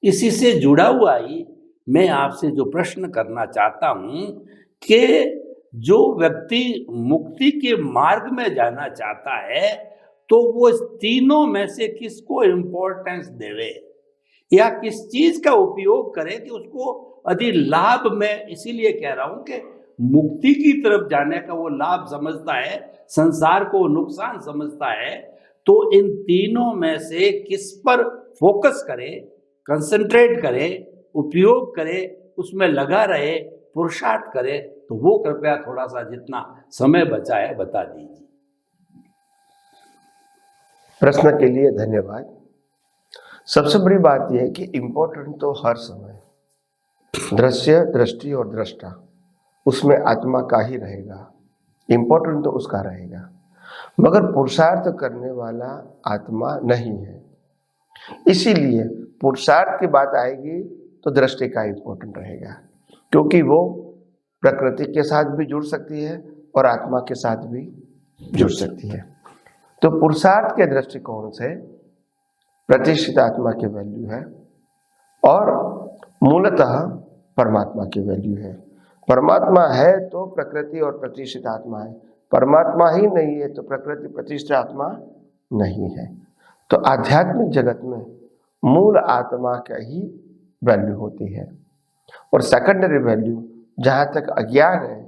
इसी से जुड़ा हुआ ही मैं आपसे जो प्रश्न करना चाहता हूं कि जो व्यक्ति मुक्ति के मार्ग में जाना चाहता है तो वो इस तीनों में से किसको इम्पोर्टेंस देवे या किस चीज का उपयोग करे कि उसको अधिक लाभ, मैं इसीलिए कह रहा हूं कि मुक्ति की तरफ जाने का वो लाभ समझता है, संसार को नुकसान समझता है, तो इन तीनों में से किस पर फोकस करे, कंसंट्रेट करे, उपयोग करे, उसमें लगा रहे, पुरुषार्थ करे, तो वो कृपया थोड़ा सा जितना समय बचा है बता दीजिए। प्रश्न के लिए धन्यवाद। सबसे बड़ी बात यह है कि इम्पोर्टेंट तो हर समय दृश्य, दृष्टि और दृष्टा, उसमें आत्मा का ही रहेगा, इम्पोर्टेंट तो उसका रहेगा, मगर पुरुषार्थ करने वाला आत्मा नहीं है। इसीलिए पुरुषार्थ की बात आएगी तो दृष्टि का इम्पोर्टेंट रहेगा, क्योंकि वो प्रकृति के साथ भी जुड़ सकती है और आत्मा के साथ भी जुड़ सकती है। तो पुरुषार्थ के दृष्टिकोण से प्रतिष्ठित आत्मा की वैल्यू है और मूलतः परमात्मा की वैल्यू है। परमात्मा है तो प्रकृति और प्रतिष्ठित आत्मा है, परमात्मा ही नहीं है तो प्रकृति प्रतिष्ठित आत्मा नहीं है। तो आध्यात्मिक जगत में मूल आत्मा का ही वैल्यू होती है और सेकेंडरी वैल्यू जहाँ तक अज्ञान है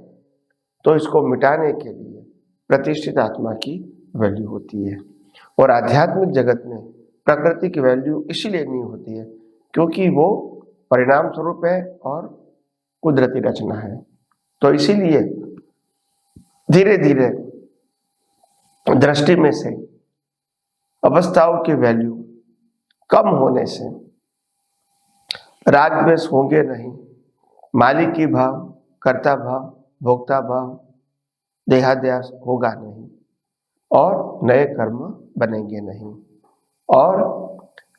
तो इसको मिटाने के लिए प्रतिष्ठित आत्मा की वैल्यू होती है। और आध्यात्मिक जगत में प्रकृति की वैल्यू इसलिए नहीं होती है क्योंकि वो परिणाम स्वरूप है और कुदरती रचना है। तो इसीलिए धीरे धीरे दृष्टि में से अवस्थाओं की वैल्यू कम होने से राग द्वेष होंगे नहीं, मालिकी भाव, कर्ता भाव, भोक्ता भाव, देहाध्यास होगा नहीं और नए कर्म बनेंगे नहीं। और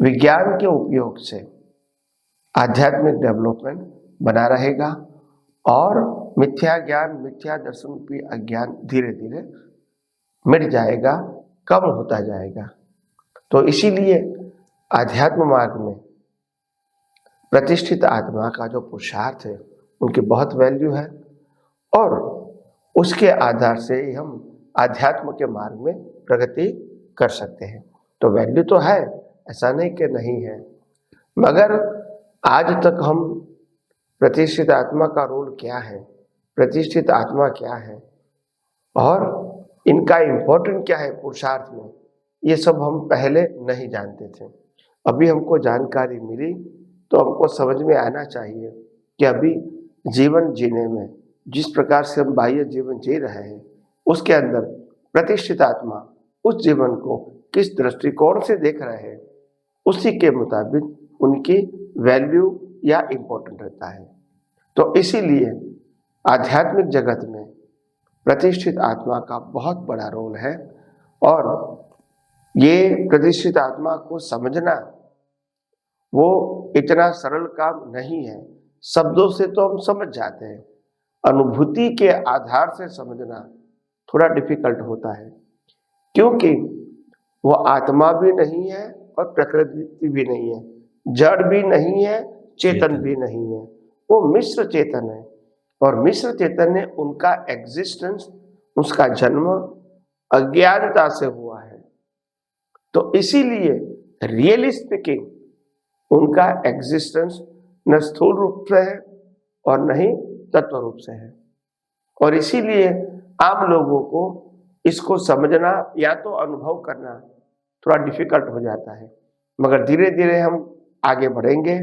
विज्ञान के उपयोग से आध्यात्मिक डेवलपमेंट बना रहेगा और मिथ्या ज्ञान, मिथ्या दर्शन की अज्ञान धीरे धीरे मिट जाएगा, कम होता जाएगा। तो इसीलिए आध्यात्म मार्ग में प्रतिष्ठित आत्मा का जो पुरुषार्थ है उनकी बहुत वैल्यू है और उसके आधार से ही हम आध्यात्म के मार्ग में प्रगति कर सकते हैं। तो वैल्यू तो है, ऐसा नहीं कि नहीं है, मगर आज तक हम प्रतिष्ठित आत्मा का रोल क्या है, प्रतिष्ठित आत्मा क्या है और इनका इम्पोर्टेंट क्या है पुरुषार्थ में, ये सब हम पहले नहीं जानते थे। अभी हमको जानकारी मिली तो हमको समझ में आना चाहिए कि अभी जीवन जीने में जिस प्रकार से हम बाह्य जीवन जी रहे हैं उसके अंदर प्रतिष्ठित आत्मा उस जीवन को किस दृष्टिकोण से देख रहे हैं, उसी के मुताबिक उनकी वैल्यू या इम्पोर्टेंट रहता है। तो इसीलिए आध्यात्मिक जगत में प्रतिष्ठित आत्मा का बहुत बड़ा रोल है और ये प्रतिष्ठित आत्मा को समझना वो इतना सरल काम नहीं है। शब्दों से तो हम समझ जाते हैं, अनुभूति के आधार से समझना थोड़ा डिफिकल्ट होता है, क्योंकि वो आत्मा भी नहीं है और प्रकृति भी नहीं है, जड़ भी नहीं है, चेतन भी नहीं है, वो मिश्र चेतन है। और मिश्र चेतन ने उनका एग्जिस्टेंस, उसका जन्म अज्ञानता से हुआ है। तो इसीलिए रियली स्पीकिंग उनका एग्जिस्टेंस न स्थूल रूप से है और न ही तत्व रूप से है। और इसीलिए आम लोगों को इसको समझना या तो अनुभव करना थोड़ा डिफिकल्ट हो जाता है, मगर धीरे धीरे हम आगे बढ़ेंगे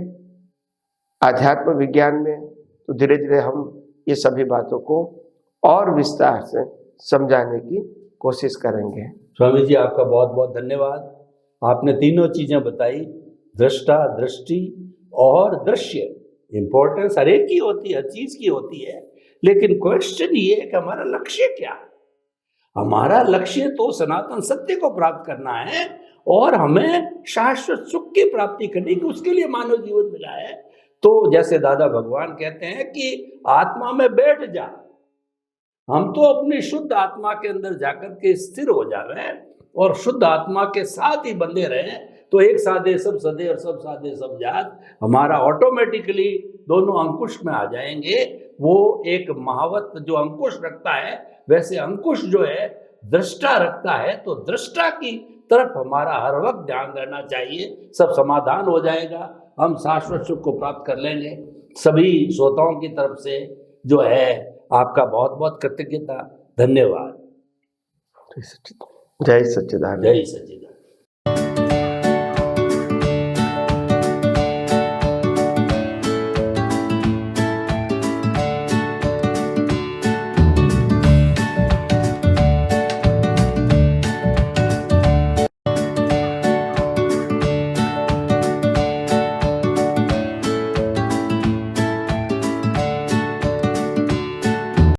आध्यात्म विज्ञान में तो धीरे धीरे हम ये सभी बातों को और विस्तार से समझाने की कोशिश करेंगे। स्वामी जी आपका बहुत बहुत धन्यवाद। आपने तीनों चीजें बताई, दृष्टा, दृष्टि और दृश्य। इंपॉर्टेंस हर एक की होती है, हर चीज की होती है, लेकिन क्वेश्चन ये है कि हमारा लक्ष्य क्या है। हमारा लक्ष्य तो सनातन सत्य को प्राप्त करना है और हमें शाश्वत सुख की प्राप्ति करनी, कि उसके लिए मानव जीवन मिला है। तो जैसे दादा भगवान कहते हैं कि आत्मा में बैठ जा, हम तो अपनी शुद्ध आत्मा के अंदर जाकर के स्थिर हो जावे और शुद्ध आत्मा के साथ ही बंधे रहे, तो एक साधे सब सदे और सब साधे सब जात हमारा ऑटोमेटिकली दोनों अंकुश में आ जाएंगे। वो एक महावत जो अंकुश रखता है, वैसे अंकुश जो है दृष्टा रखता है, तो दृष्टा की तरफ हमारा हर वक्त ध्यान रहना चाहिए। सब समाधान हो जाएगा, हम शाश्वत सुख को प्राप्त कर लेंगे। सभी श्रोताओं की तरफ से जो है आपका बहुत बहुत कृतज्ञता, धन्यवाद। जय सच्चिदानंद। जय सच्चिदानंद।